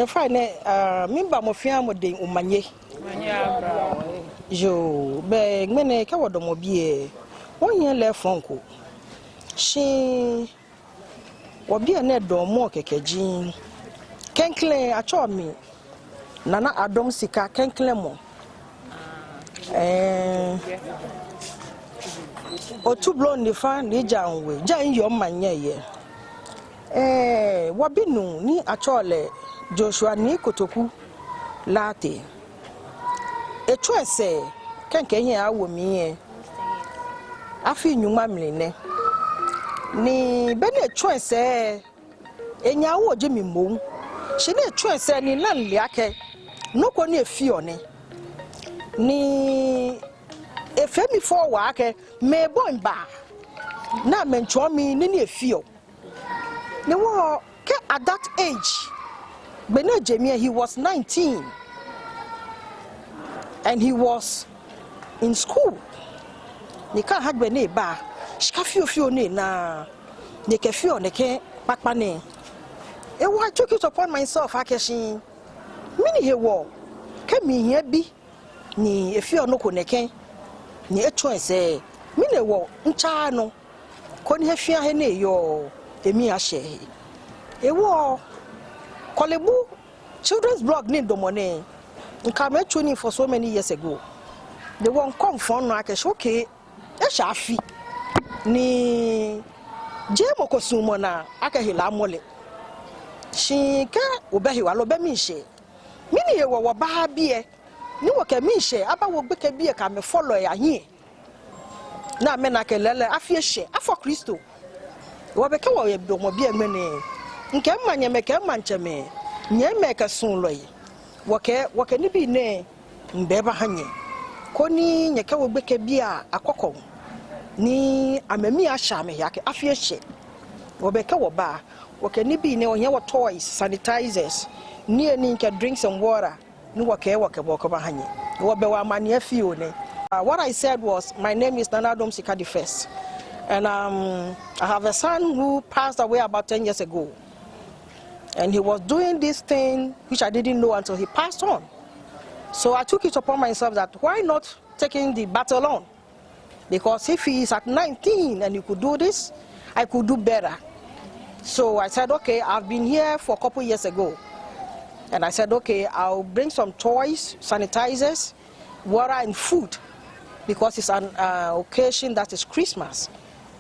your friend, member Mofia Mode Umanye. Yo, beg mene Kawadomobie. 1 year left uncle. She will be a net door more kekejin. Can claim a chop me. Nana Adom Sika can claim more. O two blown the fan, the Janway, Jan your man ye. Wabinu ni achole Joshua Mii Kotoku Late. A choice say, can Kenya woman afi nyuma mline. Ni bene choice say, enya wo Jimmy Moon. She ne choice say ni land liake. No koni efione. Ni efemi for wake me boy ba. Na menchwa mi ni efio. Ni wo ke at that age. Bene Jemia he was 19. And he was in school. Ni ka had bene ba. Shika fio ne na. Ni ke fio ne ke pakpane. I took it upon myself akeshi. Mini he wo. Ke mi here bi. Ni efio no ko neken. Ni choice mini wo ncha no. Ko ni hefia he ne yo emi ahye. Ewo Korle children's blog ni domone. Nka me tuning for so many years ago. They won't come from no akeshi okay. E shafi ni jemo kosumo na akahila mole. She ka obehi walo be mi she. Mini ye wo ba bie. Ni wo ka mi she aba wo be ka bie ka me follow ya hie. Na me na kelele afie she afọ Kristo. Wo be ka wo ye do mo bie mene. Nke manye me ka manche me. Nye me ka sun loyi. Wo ka ni bi ne mbeba hanye. Koni nye ka wo be ka bie akokon. Ni amemi asha me yake afie she. Wo be ka wo ba okay, nibi ne onye wa toys, sanitizers, near ninka drinks and water, no wake bahanye. What I said was, my name is Adom Sika the first. And I have a son who passed away about 10 years ago. And he was doing this thing which I didn't know until he passed on. So I took it upon myself that why not taking the battle on? Because if he is at 19 and he could do this, I could do better. So I said, okay, I've been here for a couple years ago. And I said, okay, I'll bring some toys, sanitizers, water and food. Because it's an occasion that is Christmas,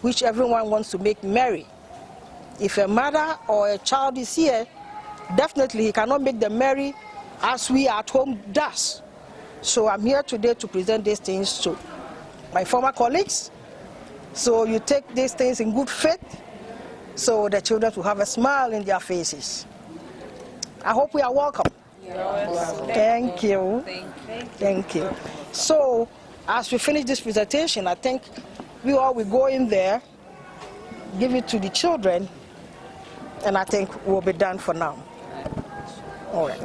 which everyone wants to make merry. If a mother or a child is here, definitely he cannot make them merry as we at home does. So I'm here today to present these things to my former colleagues. So you take these things in good faith, so the children will have a smile in their faces. I hope we are welcome. Yes. Thank you. Thank you. So, as we finish this presentation, I think we all will go in there, give it to the children, and I think we'll be done for now. All right.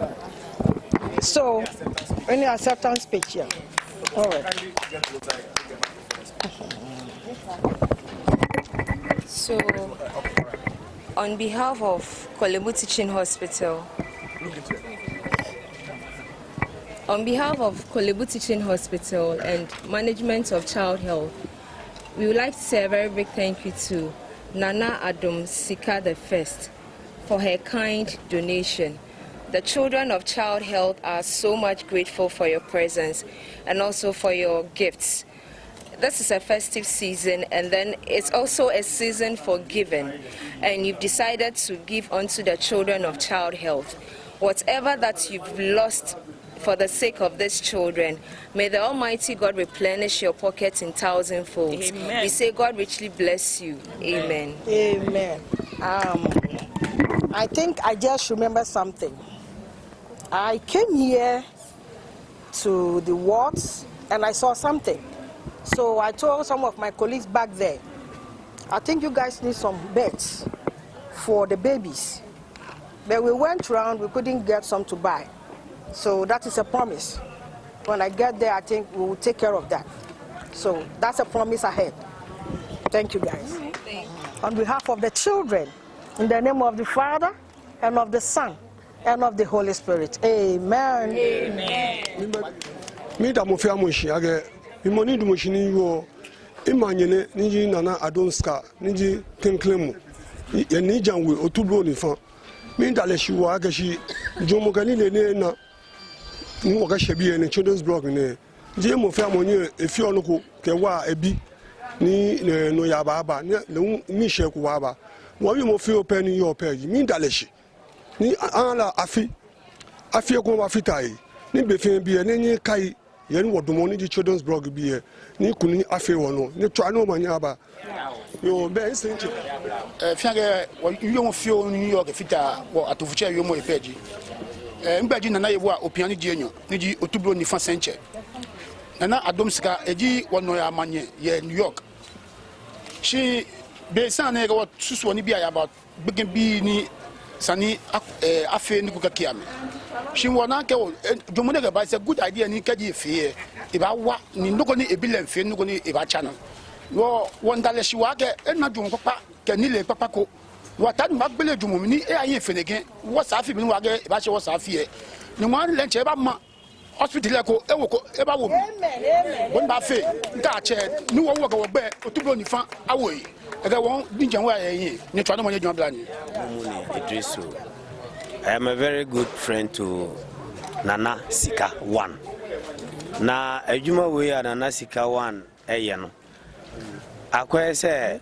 So, any acceptance speech here? All right. So, on behalf of Korle Teaching Hospital, and management of child health, we would like to say a very big thank you to Nana Adom Sika the first for her kind donation. The children of child health are so much grateful for your presence and also for your gifts. This is a festive season, and then it's also a season for giving, and you've decided to give unto the children of child health. Whatever that you've lost for the sake of these children, may the Almighty God replenish your pockets in thousandfolds. Amen. We say God richly bless you. Amen. Amen. I think I just remember something. I came here to the wards and I saw something. So I told some of my colleagues back there, I think you guys need some beds for the babies. But we went around, we couldn't get some to buy. So that is a promise. When I get there, I think we will take care of that. So that's a promise ahead. Thank you, guys. On behalf of the children, in the name of the Father, and of the Son, and of the Holy Spirit. Amen. Me da mo fi amoshi age mi moni du moshini yo imanyene niji nana Adom Sika niji tenklemu ye ni janwe otublo ni fan mi da le shiwa age shi jomo gani le ne na ni wo ga shebi ne children's blog ne je mo fi amoni efi onoko ke wa ebi ni no ya baba ni mi she ku wa ba wo wi mo fi open ni yo pe yi mi da le shi ni ala afi ko wa fitai ni be fi bi ni kai yen wodomo ni di children's blog bi e ni kunu afi wono ni to anu manya ba yo be senche fiage yo mo fi o New York fita wo atofuche yo mo epeji mbaji nana yewo opiani ji enyo ni ji otubro ni fa senche nana Adom Sika eji wono ya manye ye New York she be sana ga wat susu ni bi ya about begin bi ni sani afi ni kuka kiame she wona ke jomo de ba say good idea ni kaji fe e ba wa ni ndoko ni ebilen fe ndoko ni e ba chana wo wondale shi wa ke na jomo papa ke ni le papa ko wa tan magbele jomo ni e ayin fenegen wo safi bi ni wa ke e ba she wo safi e ni mo an lenche ba ma hospital ko e wo ko e ba wo mi won ba fe nta che ni wo wo ga wo gbe otublo ni fan awoyi e ga won ni janwa yin ni twa no mo ni jon bla ni Idrisu. I am a very good friend to Nana Sika 1. Na ejuma we Nana Sika 1 eye no. Akoye se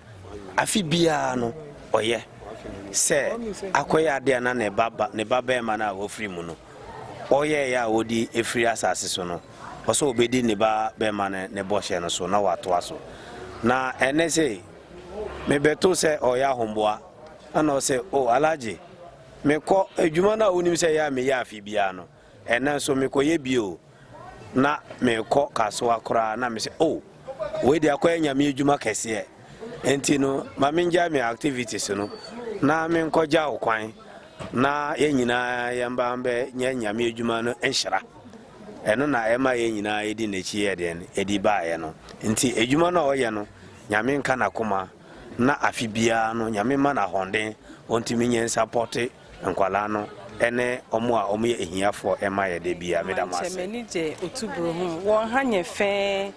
afi bia no oye. Se akoye ade na ne baba e ma na wo free mu no. Oye ya wodi efiri asase so no. Oso obedi ne ba be ma ne boshe no so na wato aso. Na ene se me beto se oya homboa. Ana se o alaji me ko ejuma na onim se ya me ya afi bia no ena so me ko ye bio na me ko kaso akora na me se o we dia ko enya me ejuma kese enti no ma me nja me activities no na me ko ja okwan na ye nyina ye mbambe nya me ejuma no enhira eno na ema ye nyina edi na chi ye den edi ba ye no enti ejuma na oye no nyame nka na koma na afi bia no nyame ma na honden ontimi nyen support nkwala no ene omo a omo ye ehiafo ema ye de bia medamase semeni je otubro hu won hanye fe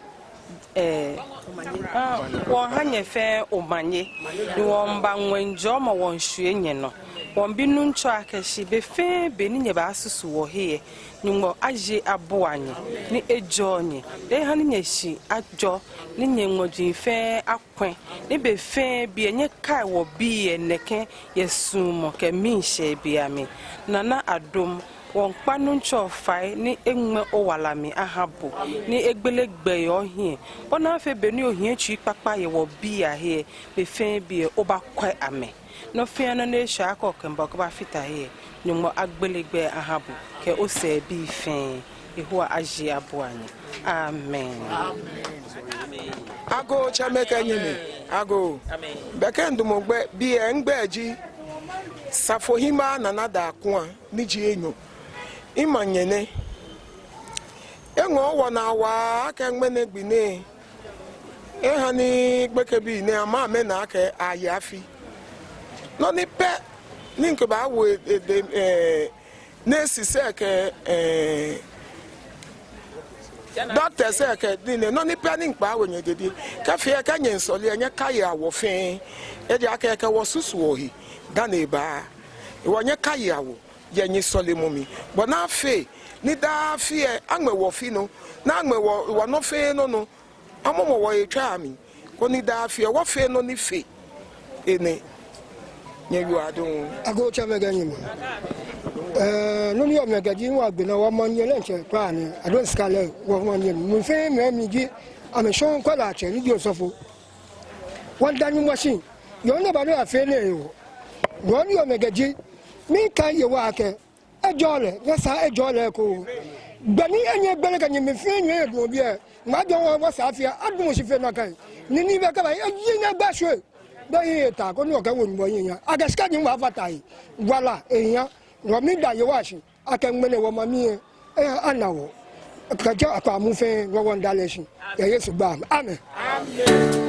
won hanye fe omanye ni won ba nwenjo ma won hwe nye no won bi nu ncho akashi be fe be ni nye ba asusu wo he ni mo aje aboanye ni ejonye e ha ni nyeshi ajo ni nye ngodin fe akwen ni be fe bi enye kai wo bi eneke yesumo ke mi she bi ami Nana Adom won panu ncho fai ni enwe owalami ahabo ni egbelegbe yo hie ona fe be ni ohie chi papa ye wo bi a he be fe bi oba kwa ame no fe na na sha akokemba ko ba fita he ni mo agbelegbe ahabo ke o se bi fe ehu aji aboanye amen ago chameke nyime ago bekendo mo gbe bi engbeji safohima nanada akwa niji enyo imanyene enwo wo na wa aka ngbene gbine eha ni gbekebi ni ama me na aka ayafi no ni pe ni nke ba wo nesi se ke doctor se ke dine no ni pe ni npa wo nyededi ka fie ka nyensole enye kai awofen e di aka ke wo susu ohi Gane ba wonye kayawo ye nyi solemomi bona fe ni da fe anwe wo fi no na anwe wo no fe no no amomo wo etwa ami ko ni da fe wo fe no ni fe ene nye yu adun ago cha mega nyima no ni o mega ji wa gbe na wo mo nye lenche pa ni Adom Sika le wo mo nye mu fe me mi ji ame shon kwa la che ni di osofo one dining machine yo ne ba no afe le o won yo megaji mi kan ye wa ke ejole yesa ejole ko gbani enye gbele kan me fi nwe edun bi e ma jo wo sa fi Adom si fe na kan ni be ka ba yi nya gba so be yi ta ko ni o ka wo nbo yin ya aga Sika ni wa fata yi wala eyan wo mi da ye wa si akengbele wo ma mi anawo ka ja apa mu fe wo won dale si ya Yesu gba amen amen.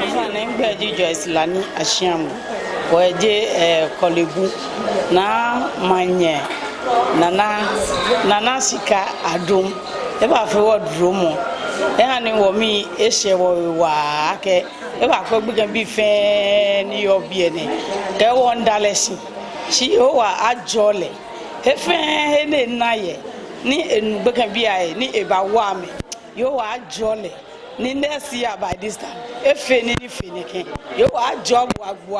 Mfana ngbeji Joyce Lani Ashiamu waje kolegu na manye nana Sika Adom eba fe wodromo hani wo mi ehye wo wa ke eba ko gbe bi fe ni obi ni ke wondalesi shi o wa ajole efe ene naye ni enugbe kan bi aye ni eba wa me yo wa ajole ni next year by this time efe ni finikin yo wa job agbo